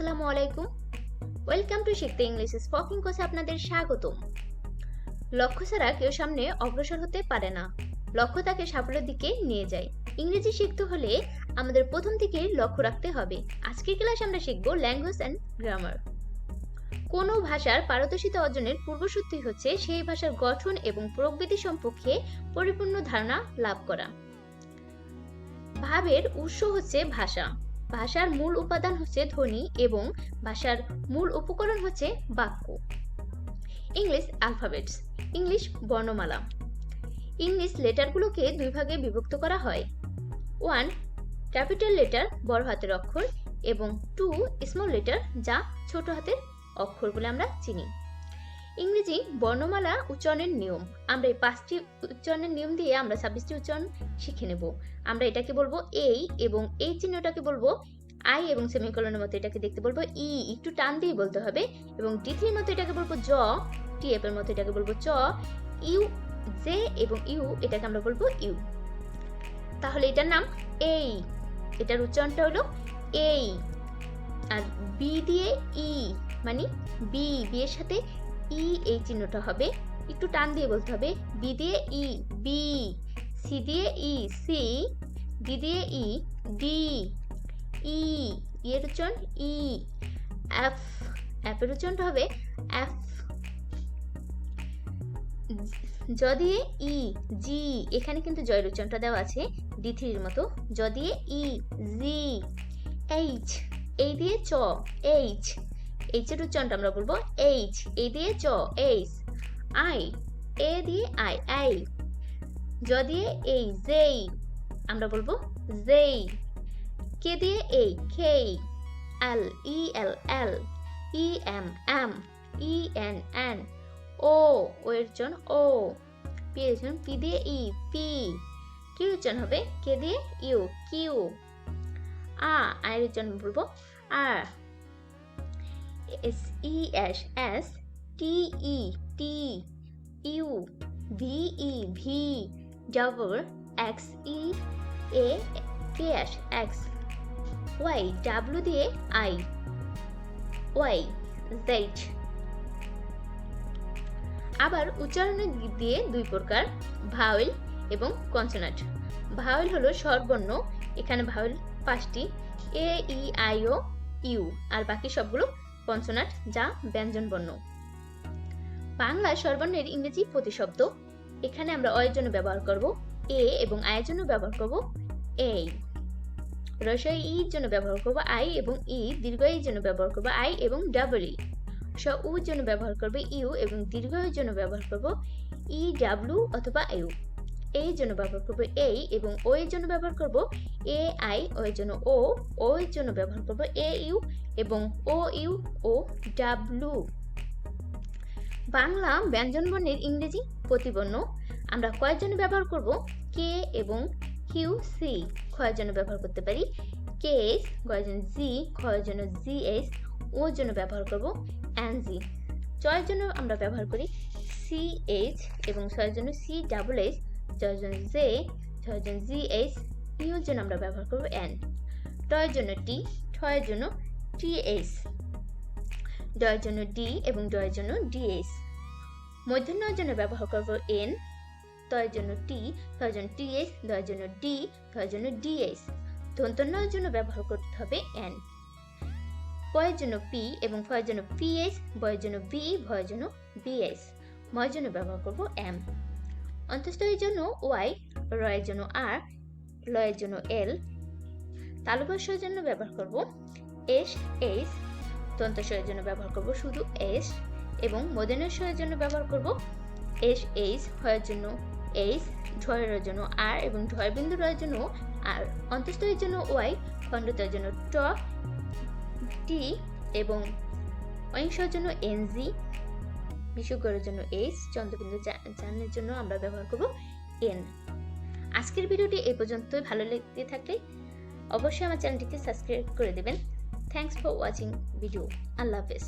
আসসালামু আলাইকুম। Welcome to শিখতে ইংলিশ স্পোকিং কোর্সে আপনাদের স্বাগতম। লক্ষ্য ছাড়া কেউ সামনে অগ্রসর হতে পারে না। লক্ষ্য তাকে সাফল্যের দিকে নিয়ে যায়। ইংরেজি শিখতে হলে আমাদের প্রথম থেকেই লক্ষ্য রাখতে হবে। আজকের ক্লাসে আমরা শিখব ল্যাঙ্গুয়েজ অ্যান্ড গ্রামার। কোনো ভাষার পারদর্শিতা অর্জনের পূর্বশর্তই হচ্ছে সেই ভাষার গঠন এবং প্রকৃতি সম্পর্কে পরিপূর্ণ ধারণা লাভ করা। ভাবের উৎস হচ্ছে ভাষা। ভাষার মূল উপাদান হচ্ছে ধ্বনি এবং ভাষার মূল উপকরণ হচ্ছে বাক্য। ইংলিশ অ্যালফাবেটস, ইংলিশ বর্ণমালা। ইংলিশ লেটারগুলোকে দুই ভাগে বিভক্ত করা হয়। 1 ক্যাপিটাল লেটার বড় হাতের অক্ষর এবং 2 স্মল লেটার যা ছোট হাতের অক্ষর বলে আমরা চিনি। ইংরেজি বর্ণমালা উচ্চারণের নিয়ম। আমরা এই 5টি উচ্চারণের নিয়ম দিয়ে আমরা 26টি উচ্চারণ শিখে নেব। আমরা এটাকে বলবো এই এবং এই চিহ্নটাকে বলবো আই এবং সেমিকোলনের মতো এটাকে দেখতে বলবো ই, একটু টান দিয়ে বলতে হবে। এবং টি3 মতো এটাকে বলবো জ, টিএফ এর মতো এটাকে বলবো চ, ইউ জে এবং ইউ এটাকে আমরা বলবো ইউ। তাহলে এটার নাম এই, এটার উচ্চারণটা হলো এই। আর বি দিয়ে ই মানে বি, বি এর সাথে ই এই চিহ্নটা হবে, একটু টান দিয়ে বলতে হবে। বি দিয়ে ই বি, সি দিয়ে ই সি, ডি দিয়ে ই ডি, ই এর উচ্চারণ ই, এফ এফ এর উচ্চারণটা হবে এফ। জ দিয়ে ই জি, এখানে কিন্তু জয়ের উচ্চারণটা দেওয়া আছে ডি3 এর মতো। জ দিয়ে ই জি। এইচ, এই দিয়ে চ এইচ, এইচ এর উচ্চারণটা আমরা বলবো এইচ, এই দিয়ে চ এইচ। আই, এ দিয়ে আই আই। জ দিয়ে এই জেই, আমরা বলবো জেই। কে দিয়ে এই খেই। L E L L, E M M, E N N. O এর উচ্চারণ ও। পি এর উচ্চারণ পি দিয়ে ই পি। কিউ উচ্চারণ হবে কে দিয়ে ইউ কিউ। আই এর উচ্চারণ বলবো আর। S E S S, T E T, U V E V, double X E A K S X. Y, W দিয়ে আই ওয়াই জেড। আবার উচ্চারণের দিক দিয়ে দুই প্রকার, ভাওয়েল এবং কনসোনান্ট। ভাওয়েল হলো স্বরবর্ণ, এখানে ভাওয়েল 5টি, এ ই আই ও ইউ, আর বাকি সবগুলো কনসোনান্ট যা ব্যঞ্জন বর্ণ। বাংলা স্বরবর্ণের ইংরেজি প্রতিশব্দ। এখানে আমরা অ এর জন্য ব্যবহার করব এ এবং আই এর জন্য ব্যবহার করব এই। রস্বই ই এর জন্য ব্যবহার করব আই এবং ই, দীর্ঘ ই এর জন্য ব্যবহার করব আই এবং ডাবল ই। স উ এর জন্য ব্যবহার করব ইউ এবং দীর্ঘ এর জন্য ব্যবহার করব ই ডাব্লিউ অথবা ইউ। এই এর জন্য ব্যবহার করব এই এবং ও এর জন্য ব্যবহার করব এ আই, ও এর জন্য ও এর জন্য ব্যবহার করব এ ইউ এবং ও ইউ ও ডাব্লিউ। বাংলা ব্যঞ্জন বর্ণের ইংরেজি প্রতিবর্ণ। আমরা কয়ের জন্য ব্যবহার করব কে এবং কিউ সি। ক্ষয়ের জন্য ব্যবহার করতে পারি কে এস, গয়ের জন্য জি, ক্ষয়ের জন্য জি এস, ওর জন্য ব্যবহার করব এন জি। জয়ের জন্য আমরা ব্যবহার করি সি এইচ এবং ছয়ের জন্য সি ডাবল এইচ, জয়ের জন্য জে, ছয়ের জন্য জি এইচ, ইউর জন্য আমরা ব্যবহার করব এন। টয়ের জন্য টি, ঠয়ের জন্য টি এইচ, ডয়ের জন্য ডি এবং ডয়ের জন্য ডিএস। মূর্ধন্যের জন্য ব্যবহার করব এন, তয়ের জন্য টি, তয়ের জন্য টিএস, দয়ের জন্য ডি, তয়ের জন্য ডিএস। দন্তন্যের জন্য ব্যবহার করতে হবে এন। পয়ের জন্য পি এবং ফয়ের জন্য পিএস, বয়ের জন্য বি, ভয়ের জন্য বিএস। ময়ের জন্য ব্যবহার করব এম। অন্তঃস্থের জন্য ওয়াই, রয়ের জন্য আর, লয়ের জন্য এল। তালুবস্যের জন্য ব্যবহার করব এস এইচ, দন্তস্বরের জন্য ব্যবহার করব শুধু এস এবং মূর্ধন্যস্বরের জন্য ব্যবহার করব এস এইচ, হয়ের জন্য এইচ, ঢয়ের জন্য আর এবং ঢয়ের বিন্দু রয়ের জন্য আর। অন্তঃস্থের জন্য ওয়াই, খণ্ডতের জন্য ট টি এবং অহিংসের জন্য এনজি, বিষুবগড়ের জন্য এইচ, চন্দ্রবিন্দু জানের জন্য আমরা ব্যবহার করব এন। আজকের ভিডিওটি এই পর্যন্তই। ভালো লেগে থাকলে অবশ্যই আমার চ্যানেলটিকে সাবস্ক্রাইব করে দেবেন। Thanks for watching video. আল্লাহ হাফেজ।